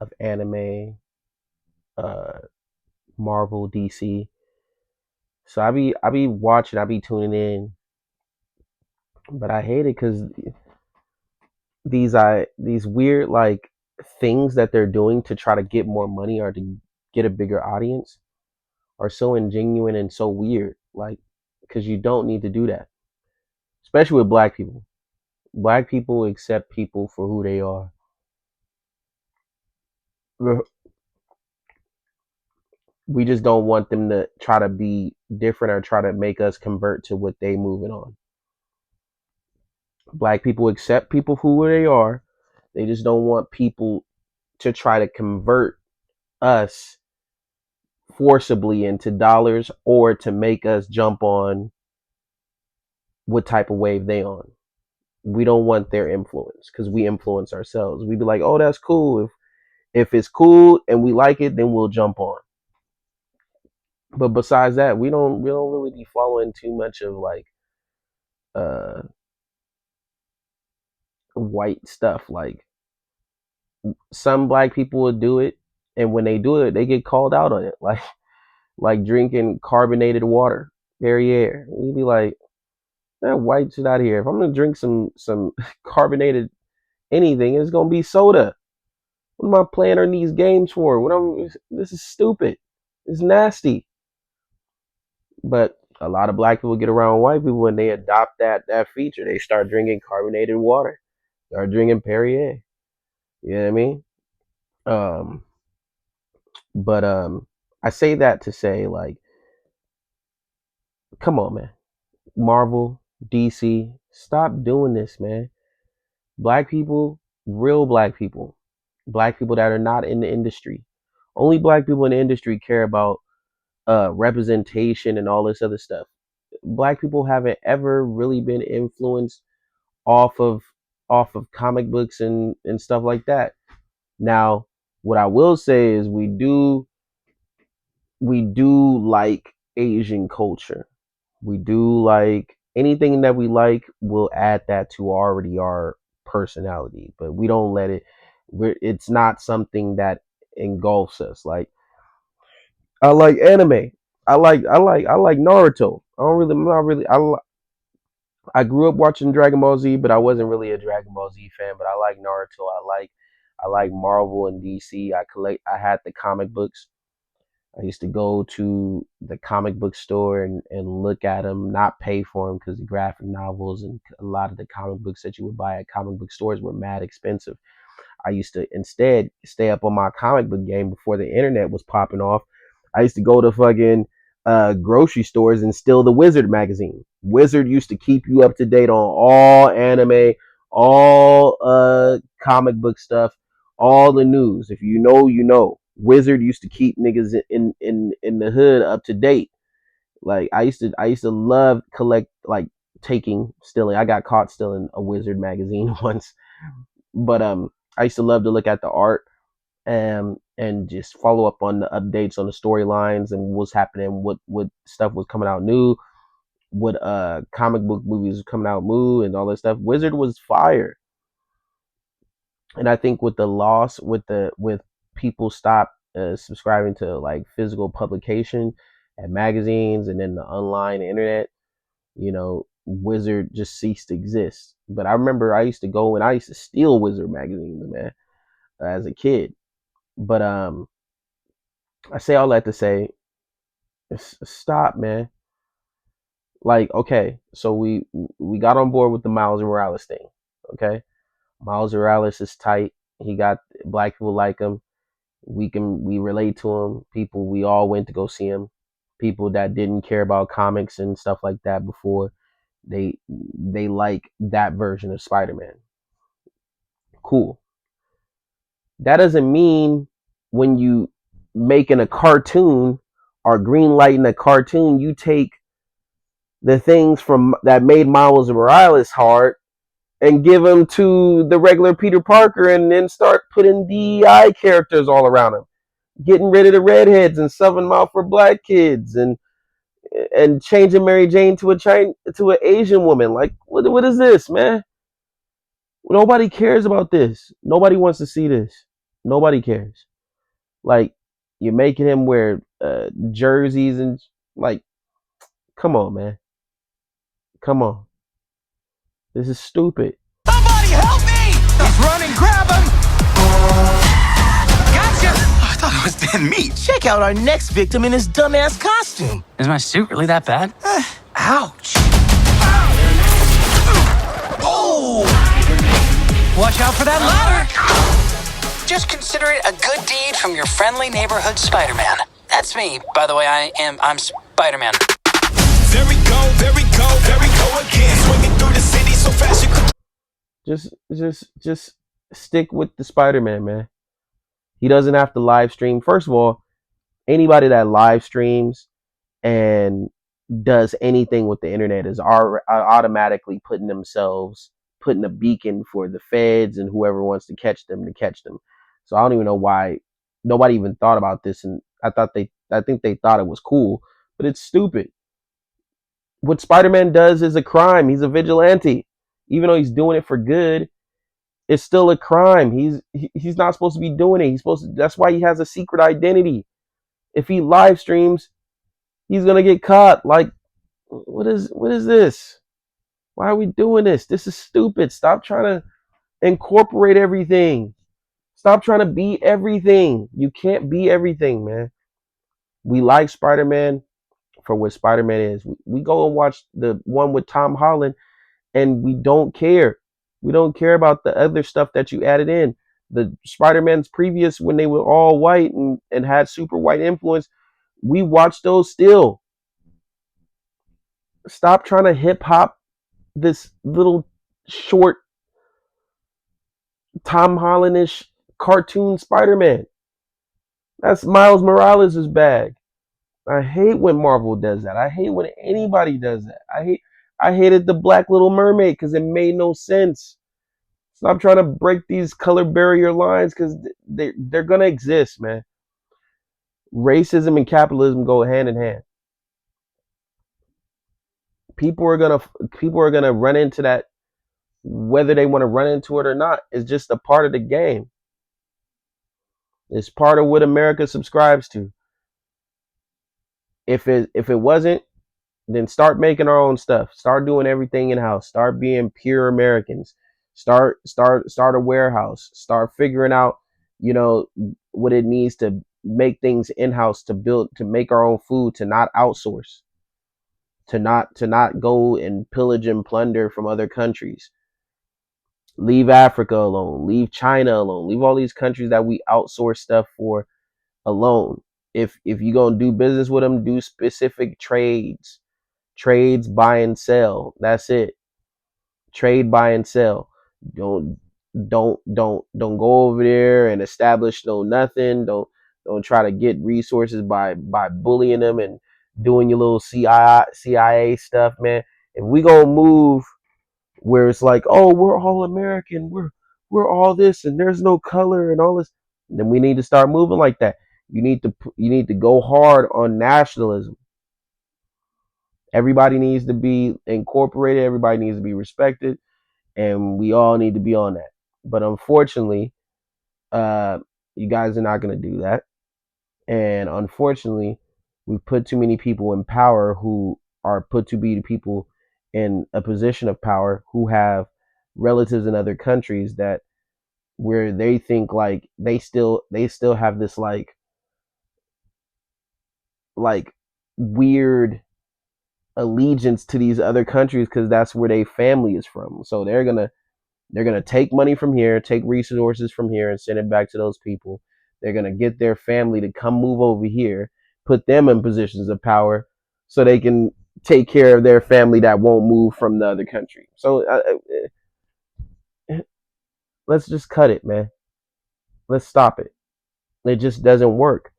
of anime, uh, Marvel, DC. So I be watching, I be tuning in, but I hate it because these weird like things that they're doing to try to get more money or to get a bigger audience are so ingenuine and so weird. Like, because you don't need to do that, especially with black people. Black people accept people for who they are. We just don't want them to try to be different or try to make us convert to what they moving on. Black people accept people for who they are. They just don't want people to try to convert us forcibly into dollars or to make us jump on what type of wave they on. We don't want their influence because we influence ourselves. We'd be like, oh, that's cool. If it's cool and we like it, then we'll jump on. But besides that, we don't really be following too much of like uh white stuff. Like some black people will do it, and when they do it, they get called out on it. Like drinking carbonated water, Perrier. We'd be like, that white shit out of here. If I'm gonna drink some carbonated anything, it's gonna be soda. What am I playing on these games for? This is stupid. It's nasty. But a lot of black people get around white people and they adopt that feature. They start drinking carbonated water. Start drinking Perrier. You know what I mean? Um, but I say that to say like, come on, man. Marvel, DC, stop doing this, man. Black people, real black people that are not in the industry. Only black people in the industry care about representation and all this other stuff. Black people haven't ever really been influenced off of comic books and stuff like that. Now, what I will say is we do like Asian culture. We do like anything that we like. We'll add that to already our personality, but we don't let it. It's not something that engulfs us. Like I like anime. I like Naruto. I don't really, I'm not really. I grew up watching Dragon Ball Z, but I wasn't really a Dragon Ball Z fan. But I like Naruto. I like Marvel and DC. I had the comic books. I used to go to the comic book store and look at them, not pay for them because the graphic novels and a lot of the comic books that you would buy at comic book stores were mad expensive. I used to instead stay up on my comic book game before the internet was popping off. I used to go to fucking grocery stores and steal the Wizard magazine. Wizard used to keep you up to date on all anime, all comic book stuff, all the news. If you know, you know. Wizard used to keep niggas in the hood up to date. Like I used to love collect like taking stealing. I got caught stealing a Wizard magazine once, but I used to love to look at the art and just follow up on the updates on the storylines and what's happening, what stuff was coming out new, what comic book movies was coming out new and all that stuff. Wizard was fire. And I think with the loss with people stop subscribing to like physical publication and magazines and then the online internet, Wizard just ceased to exist. But I remember I used to go and I used to steal Wizard magazines, man, as a kid. But I say all that to say, stop, man. Like, okay, so we got on board with the Miles Morales thing. Okay, Miles Morales is tight. He got black people like him. We relate to him. People we all went to go see him. People that didn't care about comics and stuff like that before, they like that version of Spider-Man. Cool. That doesn't mean when you making a cartoon or green lighting a cartoon, you take the things from that made Miles Morales hard and give them to the regular Peter Parker and then start putting DEI characters all around him, getting rid of the redheads and subbing them out for black kids and changing Mary Jane to an Asian woman. Like what is this, man? Nobody cares about this. Nobody wants to see this. Nobody cares. Like, you're making him wear jerseys and like, come on, man. Come on. This is stupid. Somebody help me! He's running, grab him! Gotcha! I thought it was dead meat. Check out our next victim in his dumbass costume. Is my suit really that bad? Ouch. Oh! Watch out for that ladder! Just consider it a good deed from your friendly neighborhood Spider-Man. That's me, by the way. I'm Spider-Man. There we go, there we go, there we go again. Swinging through the city so fast you could. Just stick with the Spider-Man, man. He doesn't have to live stream. First of all, anybody that live streams and does anything with the internet is automatically putting a beacon for the feds and whoever wants to catch them to catch them. So I don't even know why nobody even thought about this, and I think they thought it was cool, but it's stupid. What Spider-Man does is a crime. He's a vigilante. Even though he's doing it for good, it's still a crime. He's not supposed to be doing it. He's supposed to, that's why he has a secret identity. If he live streams, he's gonna get caught. Like, what is this? Why are we doing this? This is stupid. Stop trying to incorporate everything. Stop trying to be everything. You can't be everything, man. We like Spider-Man for what Spider-Man is. We go and watch the one with Tom Holland, and we don't care. We don't care about the other stuff that you added in. The Spider-Man's previous, when they were all white and had super white influence, we watched those still. Stop trying to hip hop this little short Tom Hollandish cartoon Spider-Man. That's Miles Morales' bag. I hate when Marvel does that. I hate when anybody does that. I hated the Black Little Mermaid because it made no sense. Stop trying to break these color barrier lines because they're gonna exist, man. Racism and capitalism go hand in hand. People are gonna run into that whether they want to run into it or not. It's just a part of the game. It's part of what America subscribes to. If it wasn't, then start making our own stuff. Start doing everything in house. Start being pure Americans. Start a warehouse. Start figuring out, what it needs to make things in house, to make our own food, to not outsource, to not go and pillage and plunder from other countries. Leave Africa alone. Leave China alone. Leave all these countries that we outsource stuff for alone. If you're gonna do business with them, do specific trades. Trades, buy and sell. That's it. Trade, buy and sell. Don't go over there and establish no nothing. Don't try to get resources by bullying them and doing your little CIA stuff, man. If we gonna move where it's like, oh, we're all American, we're all this, and there's no color and all this, then we need to start moving like that. You need to go hard on nationalism. Everybody needs to be incorporated. Everybody needs to be respected, and we all need to be on that. But unfortunately, you guys are not going to do that. And unfortunately, we've put too many people in power who are put to be people in a position of power who have relatives in other countries that where they think like they still have this like weird allegiance to these other countries because that's where their family is from. So they're gonna take money from here, take resources from here, and send it back to those people. They're gonna get their family to come move over here, put them in positions of power, so they can take care of their family that won't move from the other country. So let's just cut it, man. Let's stop it. It just doesn't work.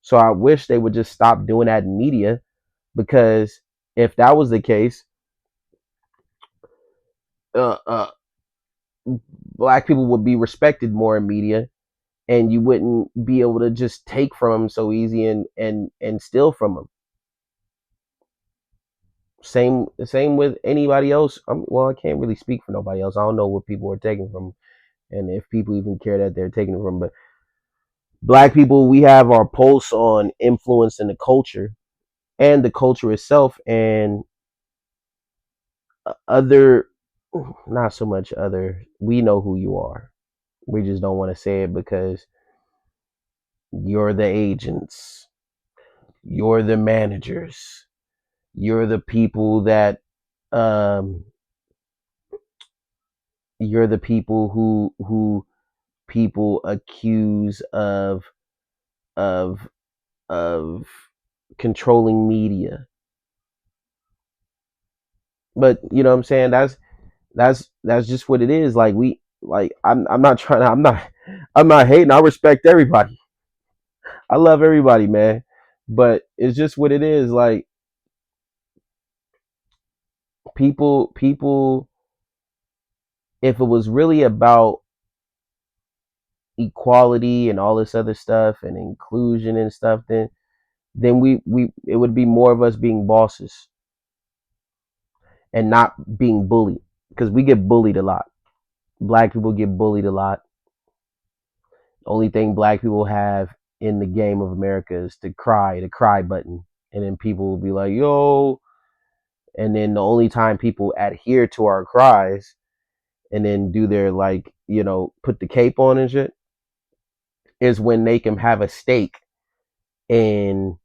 So I wish they would just stop doing that in media, because if that was the case, uh, uh, black people would be respected more in media, and you wouldn't be able to just take from them so easy and steal from them. Same with anybody else. Well, I can't really speak for nobody else. I don't know what people are taking from, and if people even care that they're taking it from. But Black people, we have our pulse on influence in the culture and the culture itself, and other, not so much other. We know who you are. We just don't want to say it because you're the agents, you're the managers, you're the people that um you're the people who people accuse of of controlling media. But you know what I'm saying? That's just what it is. Like we like I'm not trying to I'm not hating. I respect everybody. I love everybody, man. But it's just what it is. Like people if it was really about equality and all this other stuff and inclusion and stuff, then we it would be more of us being bosses and not being bullied, because we get bullied a lot. Black people get bullied a lot. The only thing black people have in the game of America is the cry button, and then people will be like, "Yo," and then the only time people adhere to our cries and then do their, like, put the cape on and shit, is when they can have a stake in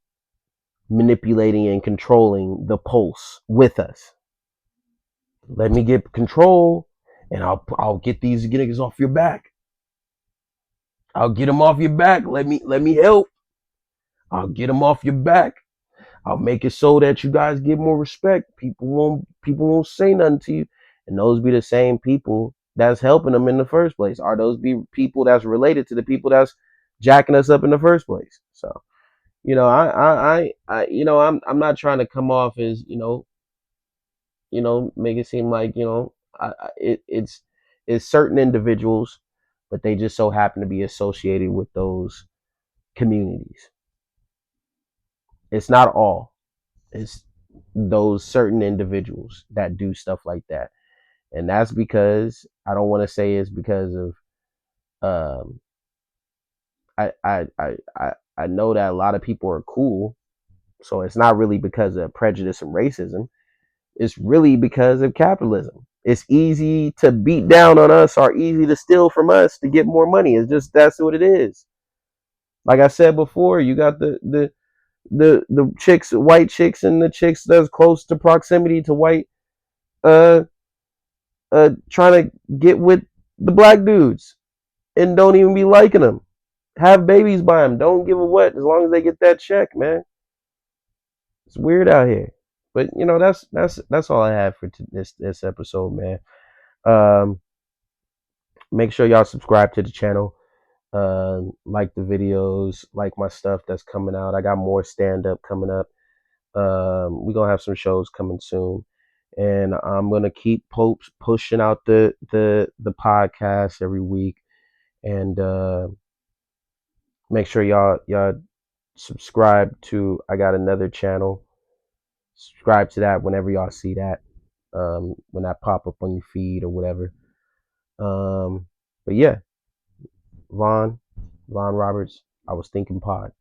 manipulating and controlling the pulse with us. Let me get control, and I'll get these niggas off your back. I'll get them off your back. Let me help. I'll get them off your back. I'll make it so that you guys get more respect. People won't say nothing to you, and those be the same people that's helping them in the first place. Are those be people that's related to the people that's jacking us up in the first place? So I'm not trying to come off as make it seem like it's certain individuals, but they just so happen to be associated with those communities. It's not all. It's those certain individuals that do stuff like that, and that's because I don't want to say it's because of um I know that a lot of people are cool, so it's not really because of prejudice and racism. It's really because of capitalism. It's easy to beat down on us or easy to steal from us to get more money. It's just that's what it is. Like I said before, you got the chicks, white chicks, and the chicks that's close to proximity to white, uh, trying to get with the black dudes and don't even be liking them. Have babies by them. Don't give a what as long as they get that check, man. It's weird out here. But that's all I have for this episode, man. Um, Make sure y'all subscribe to the channel. Like the videos, like my stuff that's coming out. I got more stand up coming up. We're gonna have some shows coming soon, and I'm gonna keep pushing out the podcast every week. And make sure y'all subscribe to. I got another channel. Subscribe to that whenever y'all see that. When that pop up on your feed or whatever. But yeah, Vaughn Roberts. I was thinking pod.